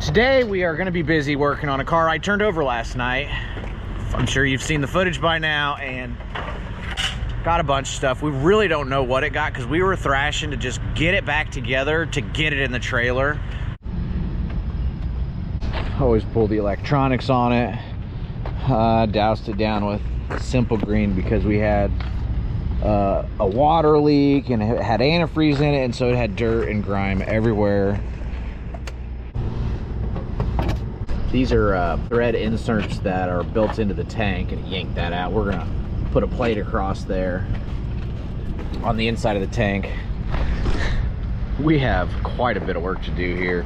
Today we are going to be busy working on a car I turned over last night. I'm sure you've seen the footage by now, and got a bunch of stuff. We really don't know what it got because we were thrashing to just get it back together to get it in the trailer. Always pull the electronics on it. Doused it down with simple green because we had a water leak and it had antifreeze in it, and so it had dirt and grime everywhere. These are thread inserts that are built into the tank, and yank that out. We're gonna put a plate across there on the inside of the tank. We have quite a bit of work to do here,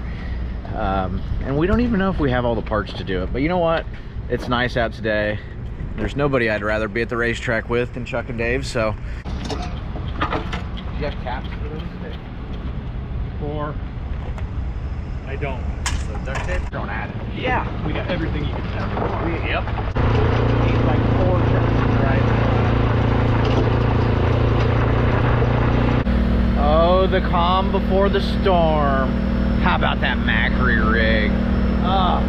and we don't even know if we have all the parts to do it. But you know what? It's nice out today. There's nobody I'd rather be at the racetrack with than Chuck and Dave, so. Do you have caps for this today? I don't. So duct tape? Don't add it. Yeah, we got everything you can have. Yep. Need like 4 turns, right? Oh, the calm before the storm. How about that Macri rig? Oh,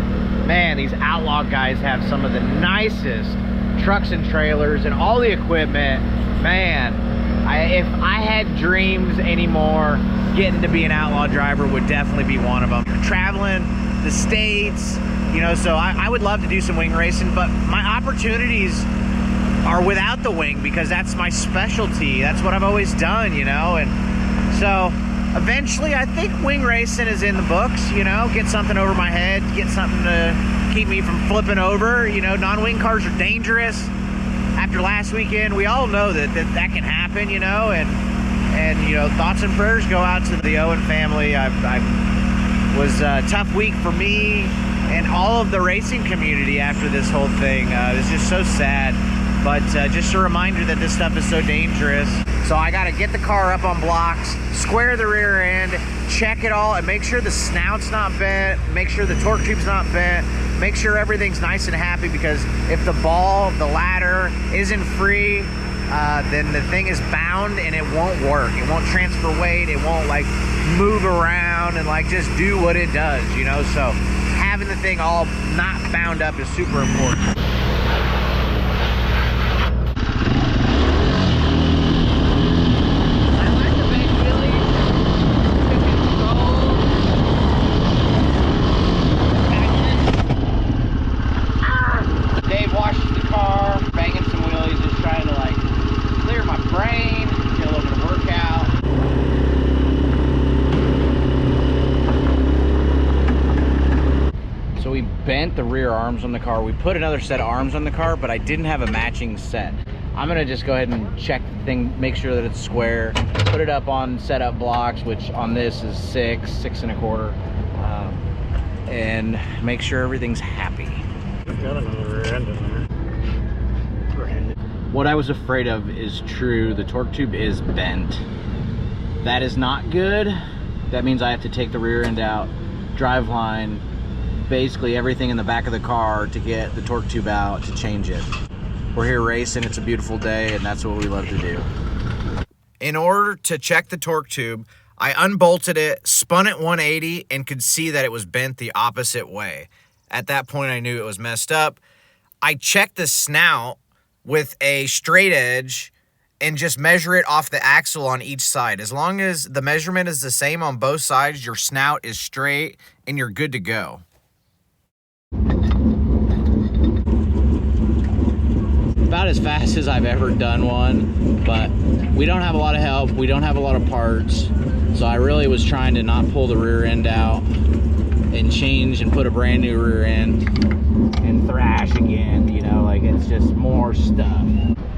man, these Outlaw guys have some of the nicest trucks and trailers and all the equipment. Man, if I had dreams anymore, getting to be an Outlaw driver would definitely be one of them. Traveling the states, you know, so I would love to do some wing racing, but my opportunities are without the wing because that's my specialty. That's what I've always done, you know, and so eventually I think wing racing is in the books, you know, get something over my head, get something to keep me from flipping over. You know, non-wing cars are dangerous. After last weekend, we all know that can happen, you know, and you know, thoughts and prayers go out to the Owen family. I was a tough week for me and all of the racing community after this whole thing. It was just so sad, but just a reminder that this stuff is so dangerous. So I got to get the car up on blocks, square the rear end, check it all, and make sure the snout's not bent, make sure the torque tube's not bent, make sure everything's nice and happy, because if the ball, the ladder isn't free, then the thing is bound and it won't work. It won't transfer weight, it won't like move around and like just do what it does, you know? So having the thing all not bound up is super important. Bent the rear arms on the car. We put another set of arms on the car, but I didn't have a matching set. I'm gonna just go ahead and check the thing, make sure that it's square, put it up on setup blocks, which on this is 6 1/4, and make sure everything's happy. We've got another rear end in there. What I was afraid of is true. The torque tube is bent. That is not good. That means I have to take the rear end out, drive line, basically everything in the back of the car to get the torque tube out to change it. We're here racing, it's a beautiful day, and that's what we love to do. In order to check the torque tube, I unbolted it, spun it 180, and could see that it was bent the opposite way. At that point, I knew it was messed up. I checked the snout with a straight edge and just measure it off the axle on each side. As long as the measurement is the same on both sides, your snout is straight and you're good to go. About as fast as I've ever done one, but we don't have a lot of help, we don't have a lot of parts, so I really was trying to not pull the rear end out and change and put a brand new rear end and thrash again, you know, like it's just more stuff.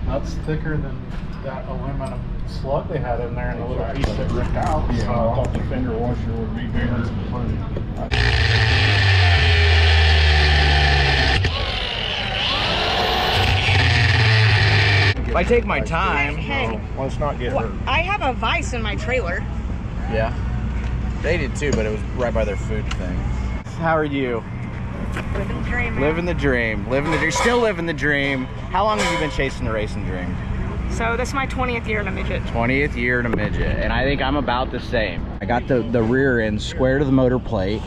That's thicker than that aluminum slug they had in there and the little piece that ripped out. Yeah, so. I thought the fender washer would be bigger. If I take my time, Hey, Let's not get hurt. I have a vice in my trailer. yeah, they did too, but it was right by their food thing. How are you? Living the dream. Living the dream, living the dream, still living the dream. How long have you been chasing the racing dream? So this is my 20th year in a midget. 20th year in a midget, and I think I'm about the same. I got the rear end square to the motor plate.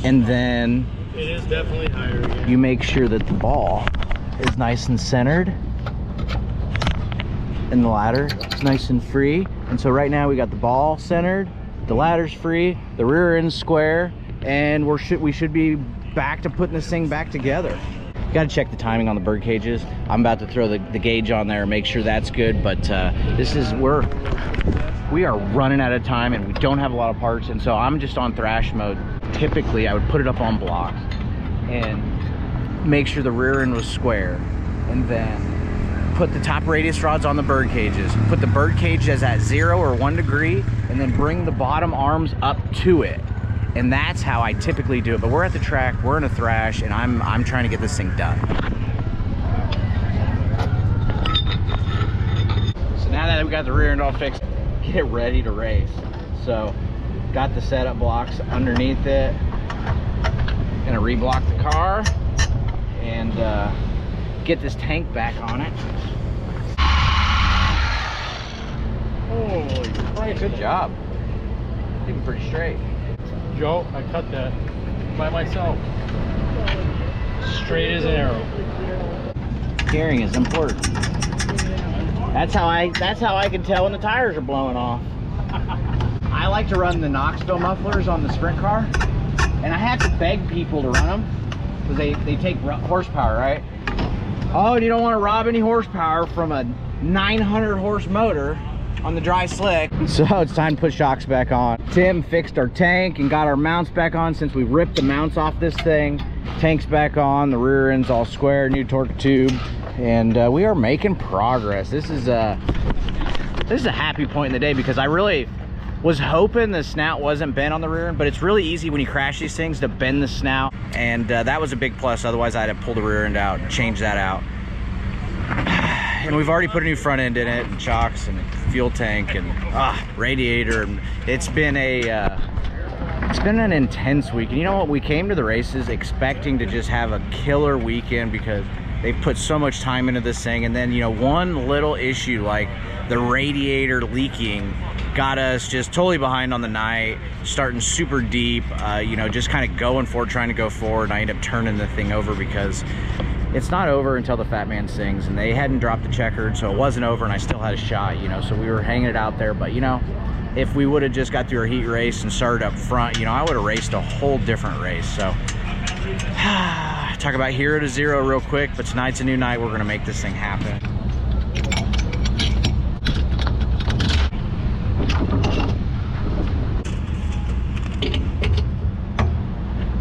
And then It is definitely higher. Yeah. you make sure that the ball is nice and centered. And the ladder is nice and free. And so right now we got the ball centered, the ladder's free, the rear end's square, and we should be back to putting this thing back together. Got to check the timing on the bird cages. I'm about to throw the gauge on there and make sure that's good, but we are running out of time and we don't have a lot of parts, and so I'm just on thrash mode. Typically I would put it up on blocks and make sure the rear end was square, and then put the top radius rods on the bird cages, put the bird cage as at 0 or 1 degree, and then bring the bottom arms up to it. And that's how I typically do it. But we're at the track, we're in a thrash, and I'm trying to get this thing done. So now that we got the rear end all fixed, get it ready to race. So got the setup blocks underneath it. Gonna reblock the car and get this tank back on it. Holy Christ, good job. Looking pretty straight. Joe, I cut that by myself. Straight as an arrow. Steering is important. That's how I can tell when the tires are blowing off. I like to run the Knoxville mufflers on the sprint car, and I have to beg people to run them because they take horsepower, right? Oh, and you don't want to rob any horsepower from a 900 horse motor on the dry slick. So it's time to put shocks back on. Tim fixed our tank and got our mounts back on since we ripped the mounts off this thing. Tank's back on, the rear end's all square, new torque tube, and we are making progress. This is a happy point in the day because I really was hoping the snout wasn't bent on the rear end, but it's really easy when you crash these things to bend the snout, and that was a big plus. Otherwise I'd have pulled the rear end out and changed that out. And we've already put a new front end in it, and shocks and fuel tank and radiator, and it's been an intense week. And you know what, we came to the races expecting to just have a killer weekend because they've put so much time into this thing, and then, you know, one little issue like the radiator leaking got us just totally behind on the night, starting super deep, you know, just kind of going for it, trying to go forward, and I ended up turning the thing over because it's not over until the fat man sings, and they hadn't dropped the checkered, so it wasn't over, and I still had a shot, you know, so we were hanging it out there. But, you know, if we would have just got through our heat race and started up front, you know, I would have raced a whole different race. So talk about 0 to 0 real quick, but tonight's a new night. We're gonna make this thing happen.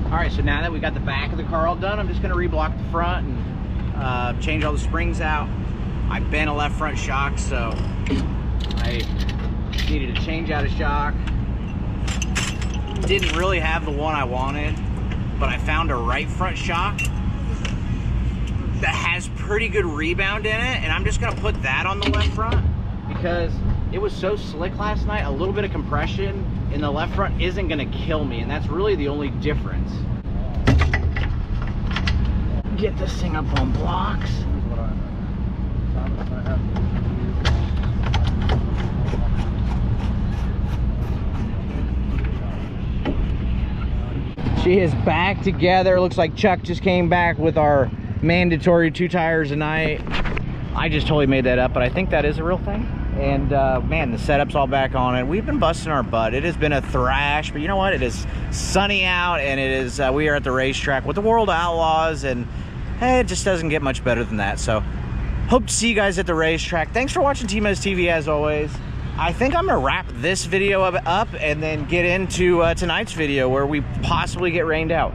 All right, so now that we got the back of the car all done, I'm just gonna reblock the front and change all the springs out. I bent a left front shock, so I needed to change out a shock. Didn't really have the one I wanted, but I found a right front shock that has pretty good rebound in it, and I'm just gonna put that on the left front because it was so slick last night. A little bit of compression in the left front isn't gonna kill me, and that's really the only difference. Get this thing up on blocks. She is back together. Looks like Chuck just came back with our mandatory 2 tires a night. I just totally made that up, but I think that is a real thing. And man, the setup's all back on it. We've been busting our butt. It has been a thrash, but you know what? It is sunny out, and it is. We are at the racetrack with the World Outlaws, and hey, it just doesn't get much better than that. So, hope to see you guys at the racetrack. Thanks for watching TmezTv as always. I think I'm gonna wrap this video up and then get into tonight's video where we possibly get rained out.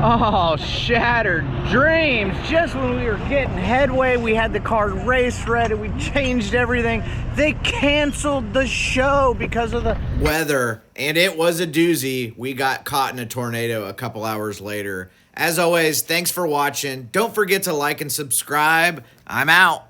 Oh, shattered dreams. Just when we were getting headway, we had the car race ready, we changed everything. They canceled the show because of the weather, and it was a doozy. We got caught in a tornado a couple hours later. As always, thanks for watching. Don't forget to like and subscribe. I'm out.